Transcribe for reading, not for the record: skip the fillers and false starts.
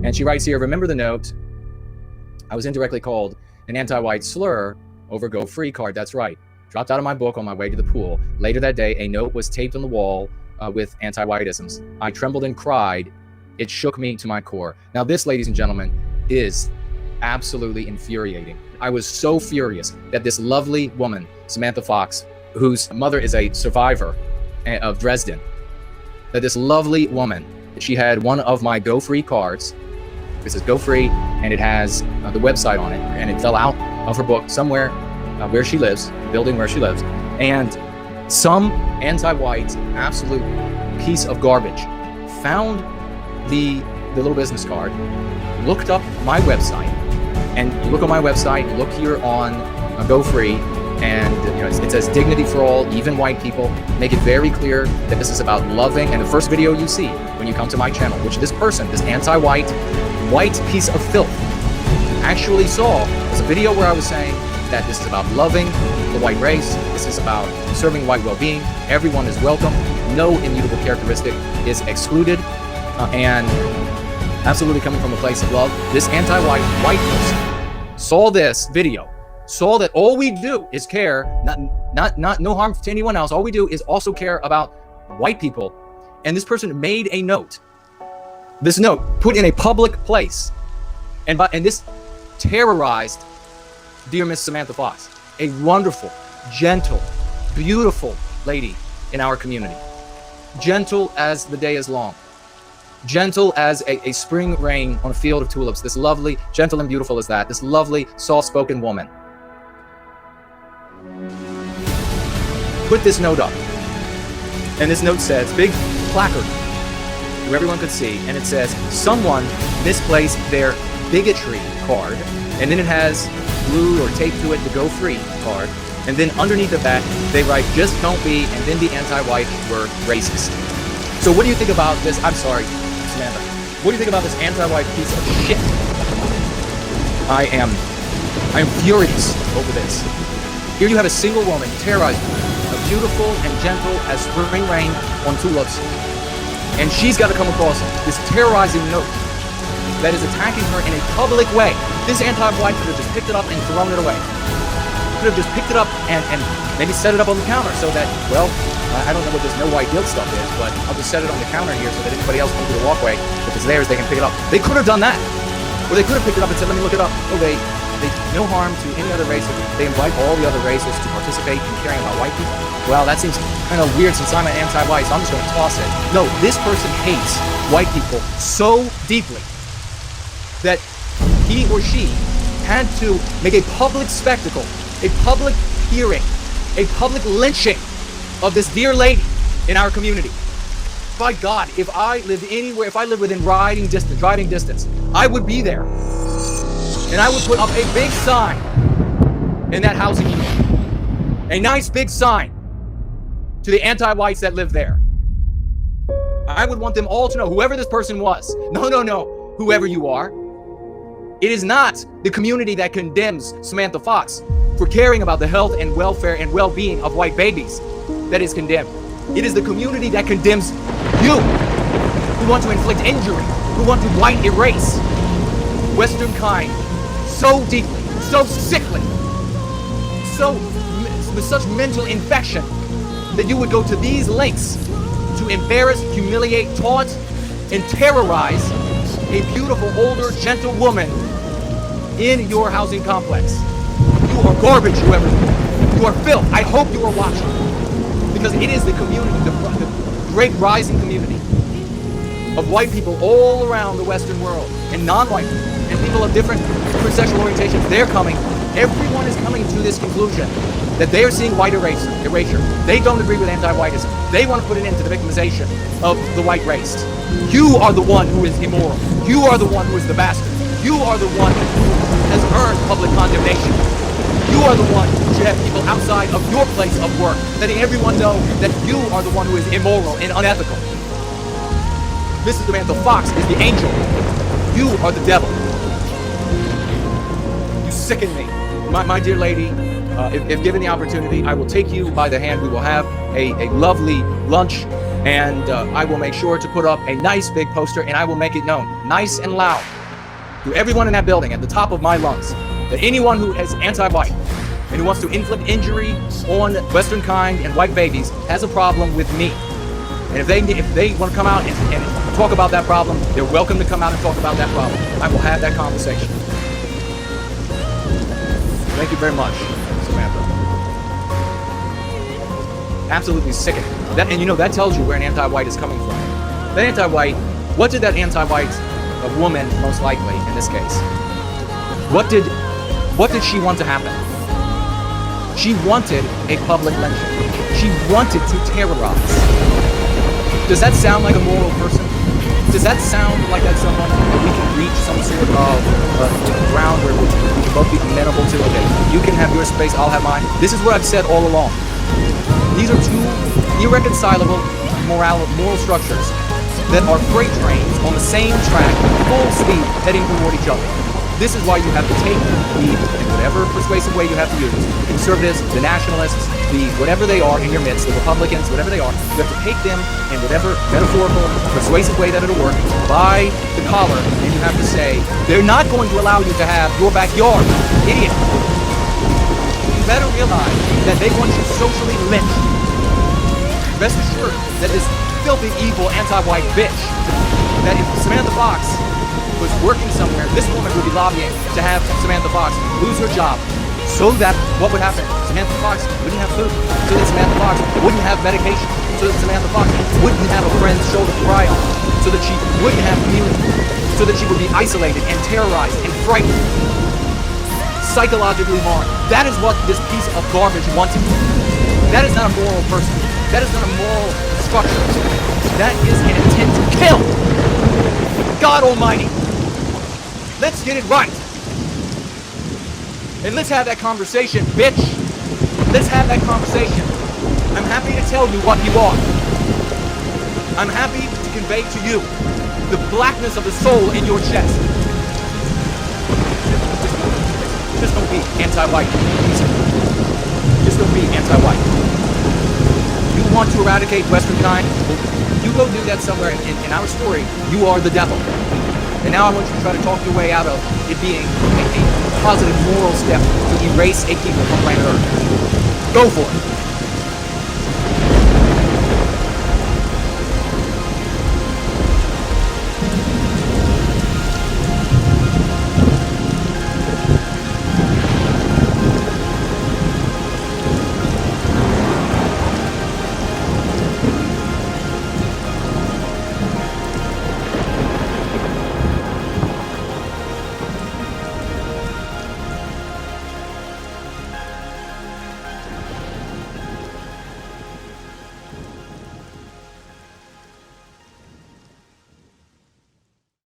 And she writes here, remember the note? I was indirectly called an anti-white slur over Go Free card. That's right. Dropped out of my book on my way to the pool. Later that day, a note was taped on the wall with anti-whiteisms. I trembled and cried. It shook me to my core. Now this, ladies and gentlemen, is absolutely infuriating. I was so furious that this lovely woman, Samantha Fox, whose mother is a survivor of Dresden, that this lovely woman, she had one of my Go Free cards. This is Go Free, and it has the website on it, and it fell out of her book somewhere where she lives, the building where she lives, and some anti-white, absolute piece of garbage found the little business card, looked up my website, and you look on my website, look here on Go Free, and it says dignity for all, even white people. Make it very clear that this is about loving. And the first video you see when you come to my channel, which this person, this anti-white, white piece of filth, actually saw, was a video where I was saying that this is about loving the white race. This is about serving white well-being. Everyone is welcome. No immutable characteristic is excluded, and absolutely coming from a place of love. This anti-white white person saw this video, saw that all we do is care, not no harm to anyone else. All we do is also care about white people. And this person made a note. This note put in a public place, and this terrorized dear Miss Samantha Fox, a wonderful, gentle, beautiful lady in our community. Gentle as the day is long. Gentle as a spring rain on a field of tulips. This lovely, gentle and beautiful as that. This lovely, soft-spoken woman put this note up. And this note says, big placard, where everyone could see, and it says, someone misplaced their bigotry card, and then it has glued or taped to it the Go Free card, and then underneath of that, they write, just don't be, and then the anti-white word, racist. So what do you think about this? I'm sorry, Samantha. What do you think about this anti-white piece of shit? I am furious over this. Here you have a single woman terrorizing a beautiful and gentle as spring rain on tulips, and she's got to come across this terrorizing note that is attacking her in a public way. This anti-white could have just picked it up and thrown it away. Could have just picked it up and maybe set it up on the counter so that, well, I don't know what this no white guilt stuff is, but I'll just set it on the counter here so that anybody else comes to the walkway, if it's theirs, they can pick it up. They could have done that. Or they could have picked it up and said, let me look it up. Oh, they no harm to any other race. They invite all the other races to participate in caring about white people. Well, that seems kind of weird since I'm an anti-white, so I'm just going to toss it. No, this person hates white people so deeply that he or she had to make a public spectacle, a public hearing, a public lynching of this dear lady in our community. By God, if I lived anywhere, if I lived within riding distance, I would be there. And I would put up a big sign in that housing unit. A nice big sign to the anti-whites that live there. I would want them all to know, whoever this person was, no, whoever you are, it is not the community that condemns Samantha Fox for caring about the health and welfare and well-being of white babies that is condemned. It is the community that condemns you, who want to inflict injury, who want to white erase Western kind so deeply, so sickly, with such mental infection that you would go to these lengths to embarrass, humiliate, taunt, and terrorize a beautiful, older, gentle woman in your housing complex. You are garbage, whoever you are. You are filth. I hope you are watching, because it is the community, the great rising community of white people all around the Western world, and non-white people, and people of different sexual orientations. They're coming. Everyone is coming to this conclusion that they are seeing white erasure. They don't agree with anti-whiteism. They want to put an end to the victimization of the white race. You are the one who is immoral. You are the one who is the bastard. You are the one who has earned public condemnation. You are the one who should have people outside of your place of work letting everyone know that you are the one who is immoral and unethical. Mrs. Samantha Fox is the angel. You are the devil. You sicken me. My dear lady, if given the opportunity, I will take you by the hand. We will have a lovely lunch, and I will make sure to put up a nice big poster, and I will make it known, nice and loud, to everyone in that building at the top of my lungs that anyone who is anti-white and who wants to inflict injury on Western kind and white babies has a problem with me. And if they want to come out and talk about that problem, they're welcome to come out and talk about that problem. I will have that conversation. Thank you very much, Samantha. Absolutely sickening. That tells you where an anti-white is coming from. That anti-white, what did that anti-white, a woman most likely in this case, what did she want to happen? She wanted a public lynching. She wanted to terrorize. Does that sound like a moral person? Does that sound like that's someone that we can reach some sort of ground where we can both be amenable to? Okay, you can have your space, I'll have mine. This is what I've said all along. These are two irreconcilable moral structures that are freight trains on the same track, full speed, heading toward each other. This is why you have to take the, in whatever persuasive way you have to use, the conservatives, the nationalists, the whatever they are in your midst, the Republicans, whatever they are, you have to take them in whatever metaphorical, persuasive way that it'll work, by the collar, and you have to say, they're not going to allow you to have your backyard, idiot. You better realize that they want you socially lynched. Rest assured that this filthy, evil, anti-white bitch, that if Samantha Fox was working somewhere, this woman would be lobbying to have Samantha Fox lose her job so that what would happen? Samantha Fox wouldn't have food, so that Samantha Fox wouldn't have medication, so that Samantha Fox wouldn't have a friend's shoulder to cry on, so that she wouldn't have community, so that she would be isolated and terrorized and frightened, psychologically harmed. That is what this piece of garbage wanted. That is not a moral person. That is not a moral structure. That is an intent to kill. God Almighty. Let's get it right. And let's have that conversation, bitch. Let's have that conversation. I'm happy to tell you what you are. I'm happy to convey to you the blackness of the soul in your chest. Just don't be anti-white. Just don't be anti-white. You want to eradicate Western kind? Well, you go do that somewhere. In our story, you are the devil. And now I want you to try to talk your way out of it being a positive moral step to erase a people from planet Earth. Go for it.